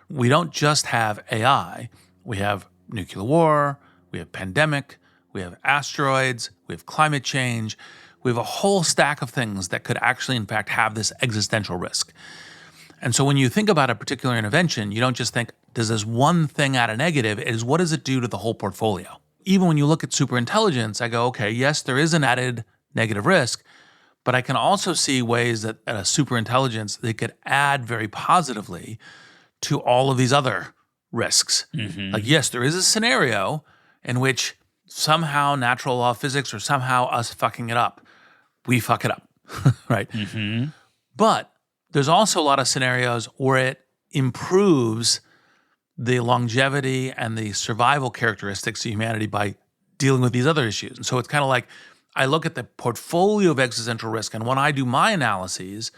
S3: We don't just have AI. We have nuclear war, we have pandemic, we have asteroids, we have climate change. We have a whole stack of things that could actually, in fact, have this existential risk. And so when you think about a particular intervention, you don't just think, does this one thing add a negative? It is, what does it do to the whole portfolio? Even when you look at superintelligence, I go, okay, yes, there is an added negative risk, but I can also see ways that at a superintelligence, they could add very positively to all of these other risks.
S1: Mm-hmm.
S3: Like, yes, there is a scenario in which somehow natural law of physics or somehow us fucking it up, we fuck it up, right?
S1: Mm-hmm.
S3: But there's also a lot of scenarios where it improves the longevity and the survival characteristics of humanity by dealing with these other issues. And so it's kind of like, I look at the portfolio of existential risk, and when I do my analyses,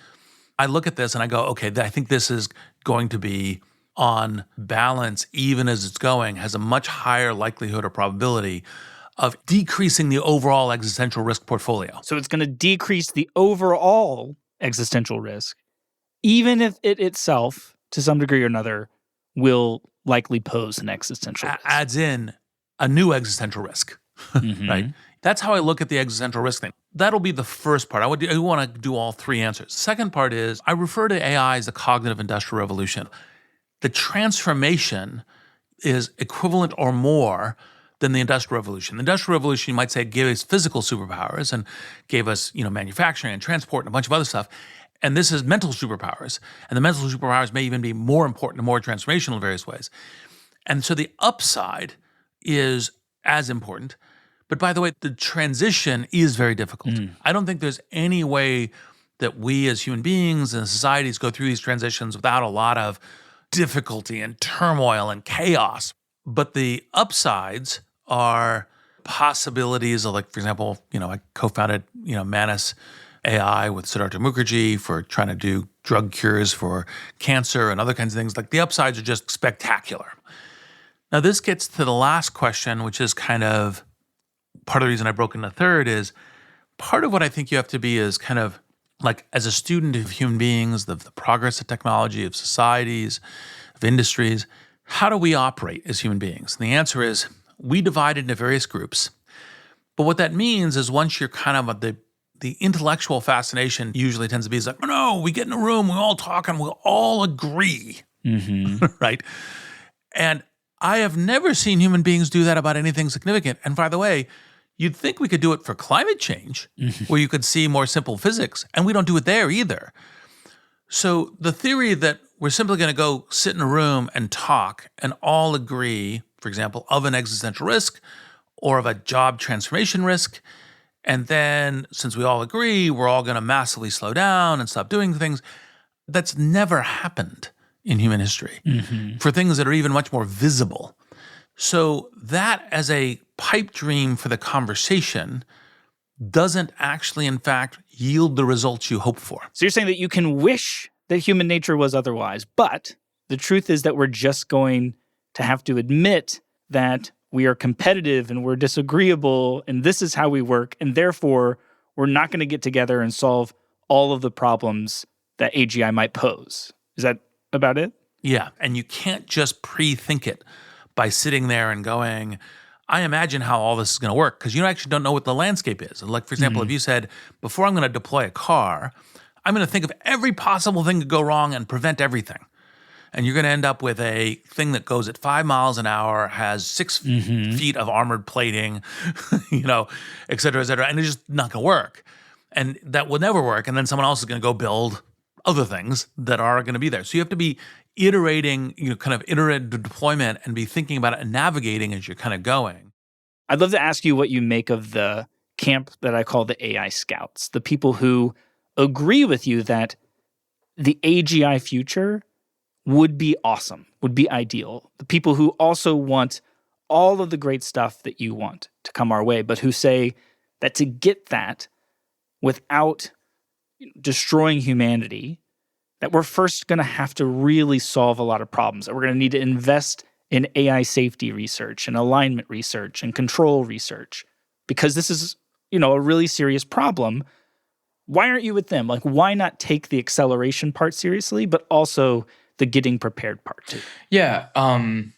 S3: I look at this and I go, okay, I think this is going to be on balance, even as it's going, has a much higher likelihood or probability of decreasing the overall existential risk portfolio.
S1: So it's going to decrease the overall existential risk, even if it itself, to some degree or another, will likely pose an existential risk.
S3: Adds in a new existential risk,
S1: Mm-hmm.
S3: right? That's how I look at the existential risk thing. That'll be the first part. I want to do all 3 answers. Second part is, I refer to AI as the cognitive industrial revolution. The transformation is equivalent or more than the Industrial Revolution. The Industrial Revolution, you might say, gave us physical superpowers and gave us, manufacturing and transport and a bunch of other stuff. And this is mental superpowers. And the mental superpowers may even be more important and more transformational in various ways. And so the upside is as important. But by the way, the transition is very difficult. I don't think there's any way that we as human beings and societies go through these transitions without a lot of difficulty and turmoil and chaos. But the upsides are possibilities of, like, for example, I co-founded, Manus AI with Siddhartha Mukherjee for trying to do drug cures for cancer and other kinds of things. Like, the upsides are just spectacular. Now, this gets to the last question, which is kind of part of the reason I broke into third, is part of what I think you have to be is kind of like, as a student of human beings, the progress of technology, of societies, of industries, how do we operate as human beings? And the answer is, we divide into various groups. But what that means is, once you're kind of the intellectual fascination usually tends to be like, oh no, we get in a room, we all talk, and we all agree,
S1: Mm-hmm.
S3: right? And I have never seen human beings do that about anything significant. And by the way, you'd think we could do it for climate change, where you could see more simple physics, and we don't do it there either. So the theory that we're simply going to go sit in a room and talk and all agree, for example, of an existential risk or of a job transformation risk, and then since we all agree, we're all going to massively slow down and stop doing things, that's never happened in human history for things that are even much more visible. So that, as a pipe dream for the conversation, doesn't actually, in fact, yield the results you hope for.
S1: So you're saying that you can wish that human nature was otherwise, but the truth is that we're just going to have to admit that we are competitive and we're disagreeable and this is how we work, and therefore we're not going to get together and solve all of the problems that AGI might pose. Is that about it?
S3: Yeah, and you can't just pre-think it by sitting there and going, I imagine how all this is going to work, because you actually don't know what the landscape is. Like, for example, if you said, before I'm going to deploy a car, I'm going to think of every possible thing to go wrong and prevent everything. And you're going to end up with a thing that goes at 5 miles an hour, has 6 feet of armored plating, et cetera, and it's just not going to work. And that will never work. And then someone else is going to go build other things that are going to be there. So you have to be iterating, kind of iterative deployment and be thinking about it and navigating as you're kind of going.
S1: I'd love to ask you what you make of the camp that I call the AI scouts, the people who agree with you that the AGI future would be awesome, would be ideal. The people who also want all of the great stuff that you want to come our way, but who say that to get that without destroying humanity, that we're first going to have to really solve a lot of problems, that we're going to need to invest in AI safety research and alignment research and control research, because this is, a really serious problem. Why aren't you with them? Like, why not take the acceleration part seriously, but also the getting prepared part too?
S4: Yeah.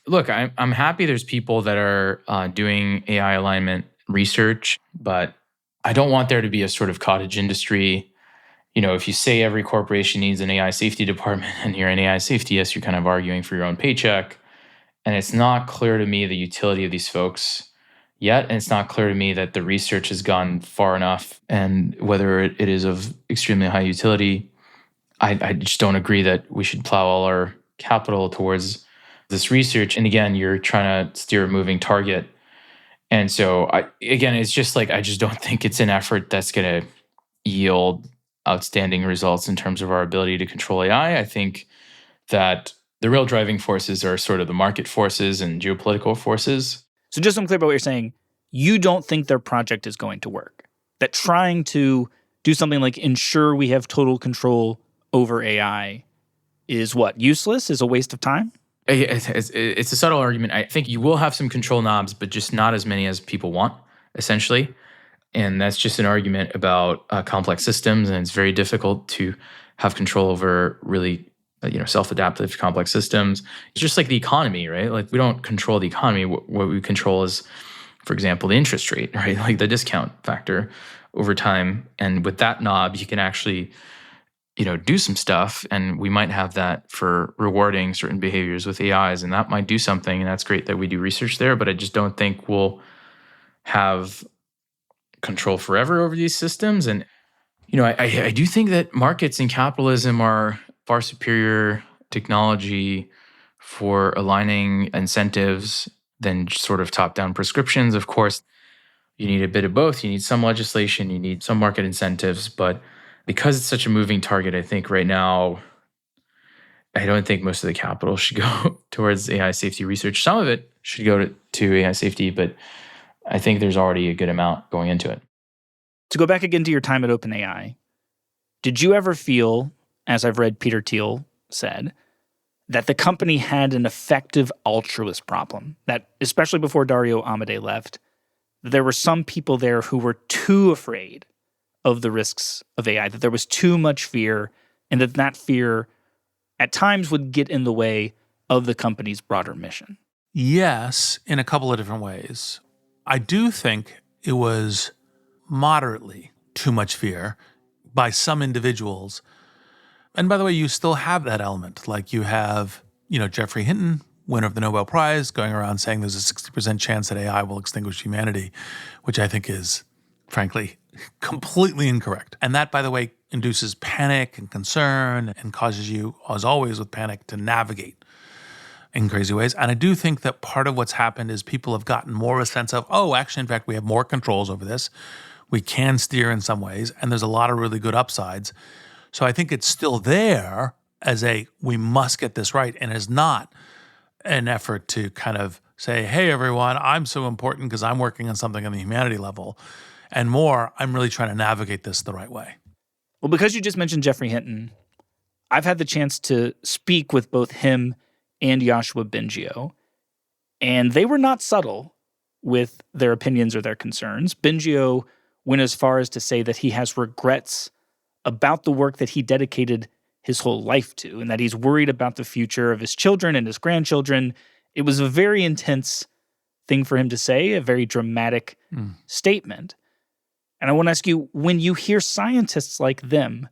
S4: Look, I'm happy there's people that are doing AI alignment research, but I don't want there to be a sort of cottage industry. If you say every corporation needs an AI safety department and you're an AI safetyist, you're kind of arguing for your own paycheck. And it's not clear to me the utility of these folks yet. And it's not clear to me that the research has gone far enough and whether it is of extremely high utility. I just don't agree that we should plow all our capital towards this research. And again, you're trying to steer a moving target. And so, it's just like, I just don't think it's an effort that's going to yield outstanding results in terms of our ability to control AI. I think that the real driving forces are sort of the market forces and geopolitical forces.
S1: So just so I'm clear about what you're saying, you don't think their project is going to work? That trying to do something like ensure we have total control over AI is what? Useless? Is a waste of time?
S4: It's a subtle argument. I think you will have some control knobs, but just not as many as people want, essentially. And that's just an argument about complex systems, and it's very difficult to have control over really, self-adaptive complex systems. It's just like the economy, right? Like, we don't control the economy. What we control is, for example, the interest rate, right? Like the discount factor over time. And with that knob, you can actually, do some stuff. And we might have that for rewarding certain behaviors with AIs, and that might do something. And that's great that we do research there, but I just don't think we'll have control forever over these systems. And, I do think that markets and capitalism are far superior technology for aligning incentives than sort of top-down prescriptions. Of course, you need a bit of both. You need some legislation, you need some market incentives, but because it's such a moving target, I think right now, I don't think most of the capital should go towards AI safety research. Some of it should go to AI safety, but I think there's already a good amount going into it.
S1: To go back again to your time at OpenAI, did you ever feel, as I've read Peter Thiel said, that the company had an effective altruist problem? That, especially before Dario Amodei left, there were some people there who were too afraid of the risks of AI, that there was too much fear, and that fear at times would get in the way of the company's broader mission?
S3: Yes, in a couple of different ways. I do think it was moderately too much fear by some individuals. And by the way, you still have that element. Like, you have, Geoffrey Hinton, winner of the Nobel Prize, going around saying there's a 60% chance that AI will extinguish humanity, which I think is, frankly, completely incorrect. And that, by the way, induces panic and concern and causes you, as always with panic, to navigate in crazy ways. And I do think that part of what's happened is people have gotten more of a sense of, actually, in fact, we have more controls over this. We can steer in some ways, and there's a lot of really good upsides. So I think it's still there as we must get this right, and is not an effort to kind of say, hey, everyone, I'm so important because I'm working on something on the humanity level. And more, I'm really trying to navigate this the right way.
S1: Well, because you just mentioned Geoffrey Hinton, I've had the chance to speak with both him and Yoshua Bengio, and they were not subtle with their opinions or their concerns. Bengio went as far as to say that he has regrets about the work that he dedicated his whole life to, and that he's worried about the future of his children and his grandchildren. It was a very intense thing for him to say, a very dramatic statement. And I want to ask you, when you hear scientists like them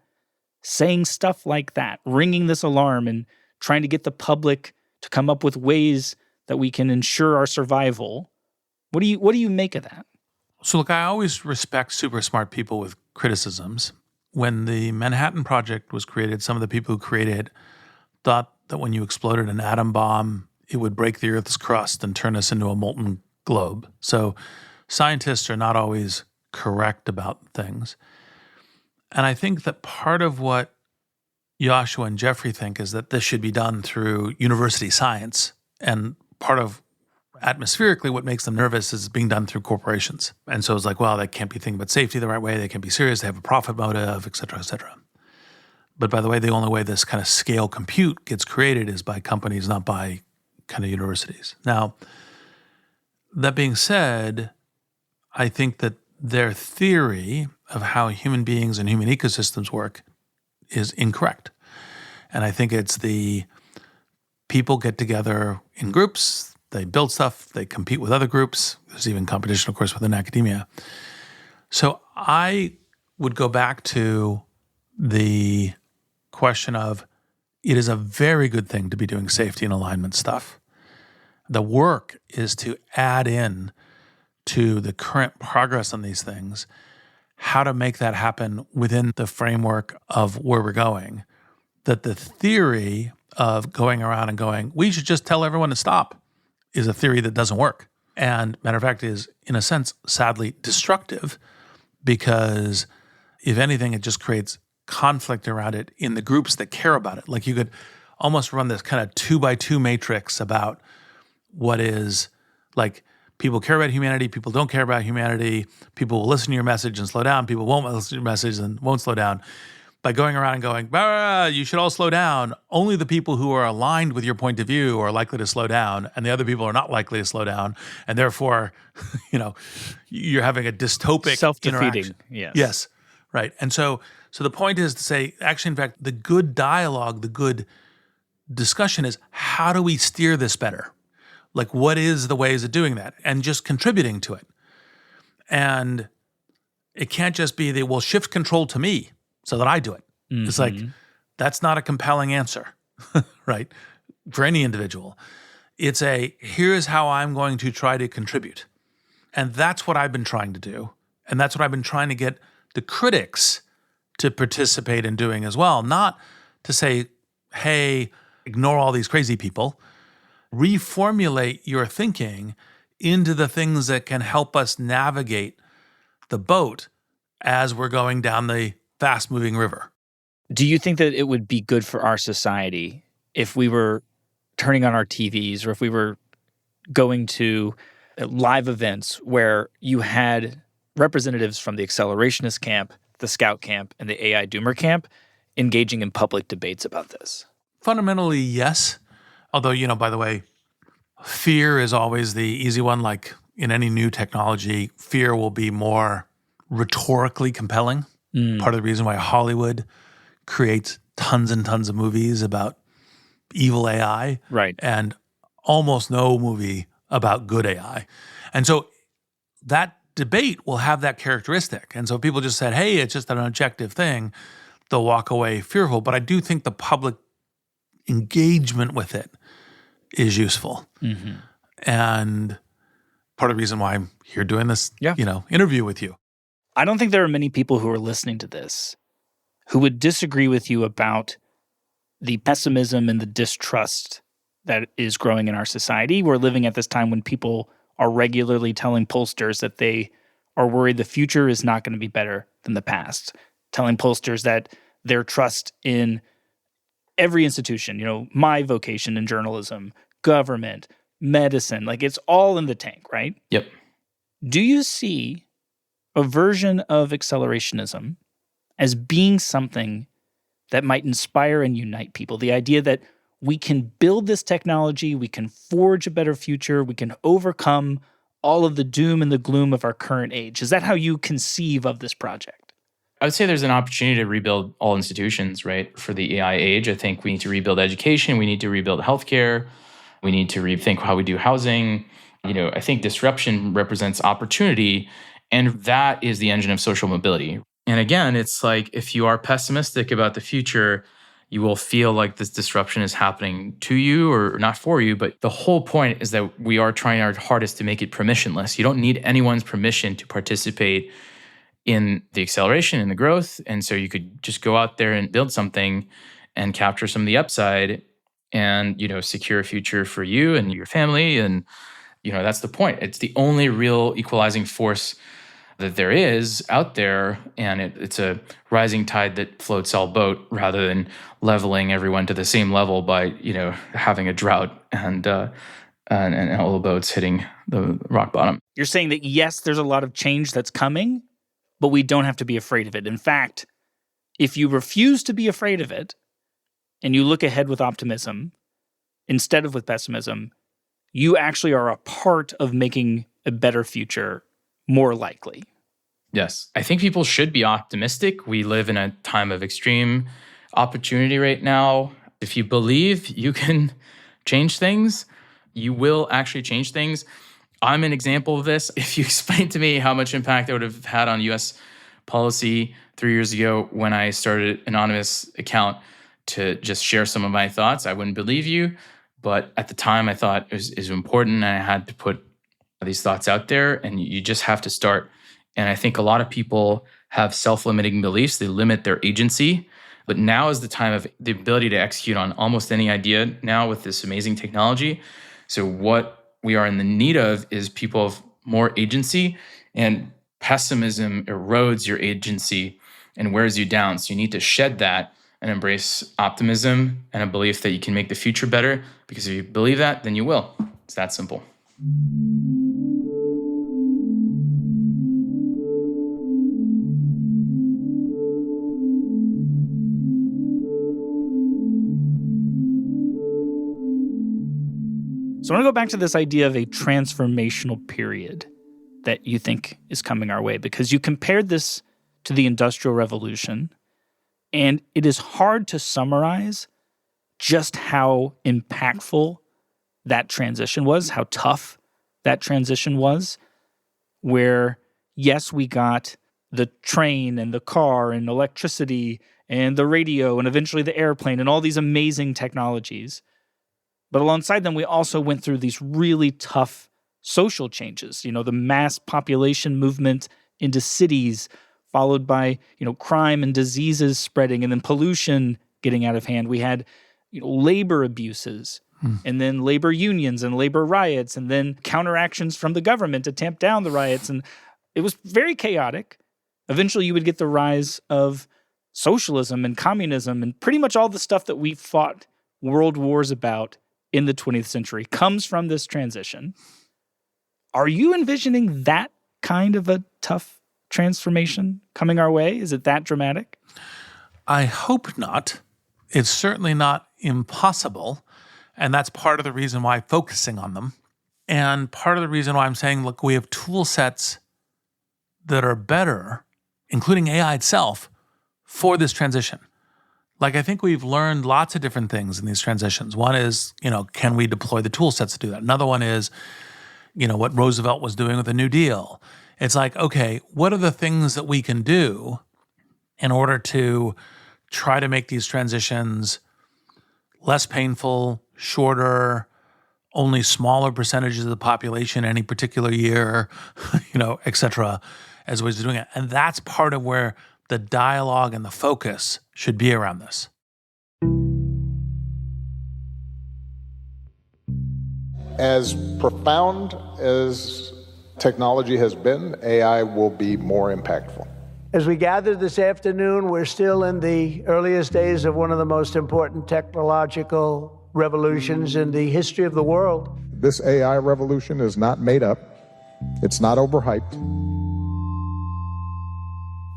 S1: saying stuff like that, ringing this alarm and trying to get the public to come up with ways that we can ensure our survival, what do you make of that?
S3: So look, I always respect super smart people with criticisms. When the Manhattan Project was created, some of the people who created it thought that when you exploded an atom bomb, it would break the Earth's crust and turn us into a molten globe. So scientists are not always correct about things. And I think that part of what Joshua and Jeffrey think is that this should be done through university science. And part of atmospherically what makes them nervous is being done through corporations. And so it's like, well, they can't be thinking about safety the right way. They can't be serious. They have a profit motive, et cetera, et cetera. But by the way, the only way this kind of scale compute gets created is by companies, not by kind of universities. Now, that being said, I think that their theory of how human beings and human ecosystems work is incorrect. And I think it's the people get together in groups, they build stuff, they compete with other groups. There's even competition, of course, within academia. So I would go back to the question of, it is a very good thing to be doing safety and alignment stuff. The work is to add in to the current progress on these things, how to make that happen within the framework of where we're going. That the theory of going around and going, we should just tell everyone to stop, is a theory that doesn't work. And matter of fact, is in a sense, sadly destructive, because if anything, it just creates conflict around it in the groups that care about it. Like you could almost run this kind of 2x2 matrix about what is like, people care about humanity, people don't care about humanity, people will listen to your message and slow down, people won't listen to your message and won't slow down. By going around and going, bah, you should all slow down, only the people who are aligned with your point of view are likely to slow down, and the other people are not likely to slow down, and therefore, you're having a dystopic
S1: self-defeating.
S3: Interaction.
S1: Yes.
S3: Yes, right. And so the point is to say, actually, in fact, the good dialogue, the good discussion is, how do we steer this better? Like, what is the ways of doing that? And just contributing to it. And it can't just be the, well, shift control to me so that I do it. Mm-hmm. It's like, that's not a compelling answer, right? For any individual. It's a, here's how I'm going to try to contribute. And that's what I've been trying to do. And that's what I've been trying to get the critics to participate in doing as well. Not to say, hey, ignore all these crazy people. Reformulate your thinking into the things that can help us navigate the boat as we're going down the fast-moving river.
S1: Do you think that it would be good for our society if we were turning on our TVs or if we were going to live events where you had representatives from the accelerationist camp, the scout camp, and the AI doomer camp engaging in public debates about this?
S3: Fundamentally, yes. Although, by the way, fear is always the easy one. Like in any new technology, fear will be more rhetorically compelling. Part of the reason why Hollywood creates tons and tons of movies about evil AI.
S1: Right.
S3: And almost no movie about good AI. And so that debate will have that characteristic. And so people just said, hey, it's just an objective thing, they'll walk away fearful. But I do think the public engagement with it is useful. Mm-hmm. And part of the reason why I'm here doing this, interview with you.
S1: I don't think there are many people who are listening to this who would disagree with you about the pessimism and the distrust that is growing in our society. We're living at this time when people are regularly telling pollsters that they are worried the future is not going to be better than the past, telling pollsters that their trust in every institution, my vocation in journalism, government, medicine, like it's all in the tank, right?
S4: Yep.
S1: Do you see a version of accelerationism as being something that might inspire and unite people? The idea that we can build this technology, we can forge a better future, we can overcome all of the doom and the gloom of our current age? Is that how you conceive of this project?
S4: I would say there's an opportunity to rebuild all institutions, right, for the AI age. I think we need to rebuild education. We need to rebuild healthcare. We need to rethink how we do housing. I think disruption represents opportunity, and that is the engine of social mobility. And again, it's like if you are pessimistic about the future, you will feel like this disruption is happening to you or not for you. But the whole point is that we are trying our hardest to make it permissionless. You don't need anyone's permission to participate in the acceleration and the growth. And so you could just go out there and build something and capture some of the upside and, secure a future for you and your family. And, that's the point. It's the only real equalizing force that there is out there. And it's a rising tide that floats all boat rather than leveling everyone to the same level by, having a drought and all the boats hitting the rock bottom.
S1: You're saying that, yes, there's a lot of change that's coming, but we don't have to be afraid of it. In fact, if you refuse to be afraid of it and you look ahead with optimism instead of with pessimism, you actually are a part of making a better future more likely.
S4: Yes. I think people should be optimistic. We live in a time of extreme opportunity right now. If you believe you can change things, you will actually change things. I'm an example of this. If you explain to me how much impact I would have had on U.S. policy 3 years ago when I started an anonymous account to just share some of my thoughts, I wouldn't believe you. But at the time, I thought it was important, and I had to put these thoughts out there, and you just have to start. And I think a lot of people have self-limiting beliefs. They limit their agency. But now is the time of the ability to execute on almost any idea now with this amazing technology. So what we are in the need of is people of more agency, and pessimism erodes your agency and wears you down. So you need to shed that and embrace optimism and a belief that you can make the future better, because if you believe that, then you will. It's that simple.
S1: So I want to go back to this idea of a transformational period that you think is coming our way, because you compared this to the Industrial Revolution, and it is hard to summarize just how impactful that transition was, how tough that transition was, where, yes, we got the train and the car and electricity and the radio and eventually the airplane and all these amazing technologies. But alongside them, we also went through these really tough social changes, the mass population movement into cities, followed by, crime and diseases spreading, and then pollution getting out of hand. We had, labor abuses, and then labor unions and labor riots, and then counteractions from the government to tamp down the riots. And it was very chaotic. Eventually, you would get the rise of socialism and communism, and pretty much all the stuff that we fought world wars about in the 20th century comes from this transition. Are you envisioning that kind of a tough transformation coming our way? Is it that dramatic?
S3: I hope not. It's certainly not impossible. And that's part of the reason why I'm focusing on them. And part of the reason why I'm saying, look, we have tool sets that are better, including AI itself, for this transition. Like, I think we've learned lots of different things in these transitions. One is, can we deploy the tool sets to do that? Another one is, what Roosevelt was doing with the New Deal. It's like, okay, what are the things that we can do in order to try to make these transitions less painful, shorter, only smaller percentages of the population any particular year, et cetera, as ways of doing it. And that's part of where the dialogue and the focus should be around this.
S5: As profound as technology has been, AI will be more impactful.
S16: As we gather this afternoon, we're still in the earliest days of one of the most important technological revolutions in the history of the world.
S5: This AI revolution is not made up. It's not overhyped.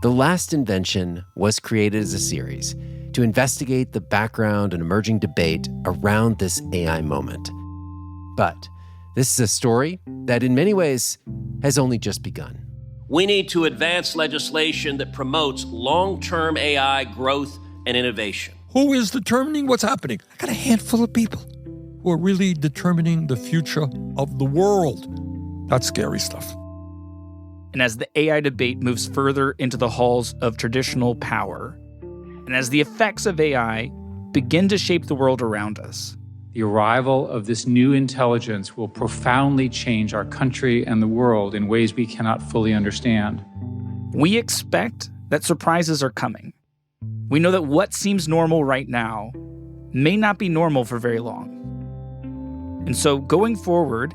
S2: The Last Invention was created as a series to investigate the background and emerging debate around this AI moment. But this is a story that in many ways has only just begun.
S6: We need to advance legislation that promotes long-term AI growth and innovation.
S7: Who is determining what's happening? I got a handful of people who are really determining the future of the world. That's scary stuff.
S1: And as the AI debate moves further into the halls of traditional power, and as the effects of AI begin to shape the world around us,
S8: the arrival of this new intelligence will profoundly change our country and the world in ways we cannot fully understand.
S1: We expect that surprises are coming. We know that what seems normal right now may not be normal for very long. And so going forward,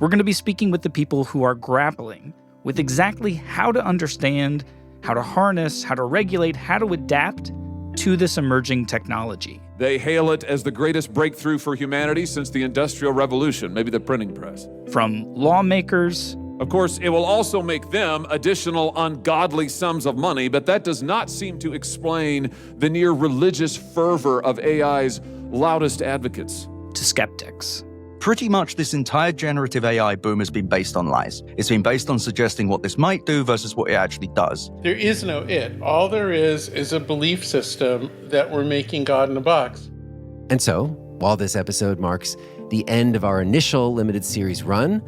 S1: we're going to be speaking with the people who are grappling with exactly how to understand, how to harness, how to regulate, how to adapt to this emerging technology.
S9: They hail it as the greatest breakthrough for humanity since the Industrial Revolution, maybe the printing press.
S1: From lawmakers.
S9: Of course, it will also make them additional ungodly sums of money, but that does not seem to explain the near religious fervor of AI's loudest advocates.
S1: To skeptics.
S10: Pretty much this entire generative AI boom has been based on lies. It's been based on suggesting what this might do versus what it actually does.
S12: There is no it. All there is a belief system that we're making God in a box.
S2: And so, while this episode marks the end of our initial limited series run,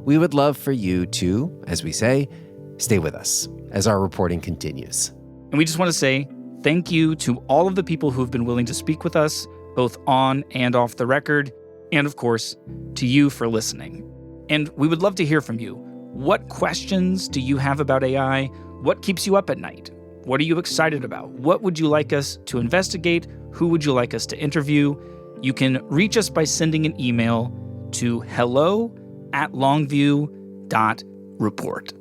S2: we would love for you to, as we say, stay with us as our reporting continues.
S1: And we just want to say thank you to all of the people who have been willing to speak with us, both on and off the record. And of course, to you for listening. And we would love to hear from you. What questions do you have about AI? What keeps you up at night? What are you excited about? What would you like us to investigate? Who would you like us to interview? You can reach us by sending an email to hello@longview.report.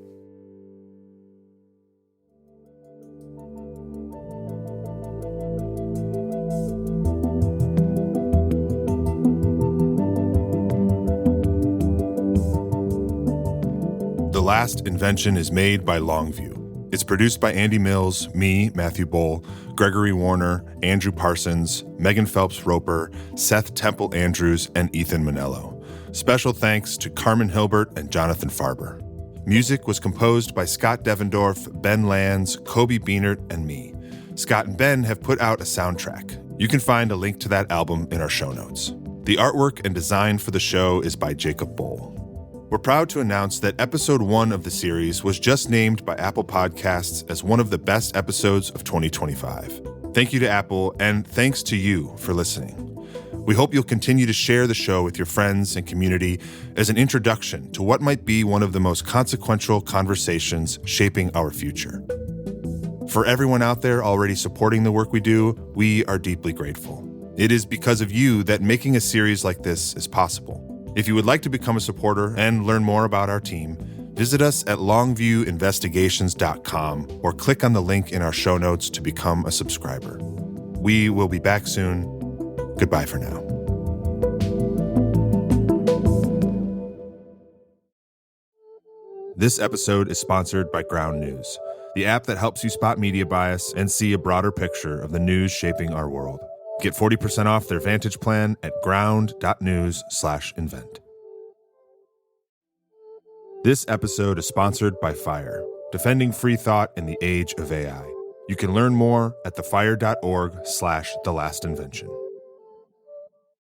S15: The Last Invention is made by Longview. It's produced by Andy Mills, me, Matthew Boll, Gregory Warner, Andrew Parsons, Megan Phelps-Roper, Seth Temple Andrews, and Ethan Mannello. Special thanks to Carmen Hilbert and Jonathan Farber. Music was composed by Scott Devendorf, Ben Lands, Kobe Beanert, and me. Scott and Ben have put out a soundtrack. You can find a link to that album in our show notes. The artwork and design for the show is by Jacob Boll. We're proud to announce that episode 1 of the series was just named by Apple Podcasts as one of the best episodes of 2025. Thank you to Apple, and thanks to you for listening. We hope you'll continue to share the show with your friends and community as an introduction to what might be one of the most consequential conversations shaping our future. For everyone out there already supporting the work we do, we are deeply grateful. It is because of you that making a series like this is possible. If you would like to become a supporter and learn more about our team, visit us at longviewinvestigations.com or click on the link in our show notes to become a subscriber. We will be back soon. Goodbye for now. This episode is sponsored by Ground News, the app that helps you spot media bias and see a broader picture of the news shaping our world. Get 40% off their Vantage plan at ground.news/invent. This episode is sponsored by FIRE, defending free thought in the age of AI. You can learn more at thefire.org/thelastinvention.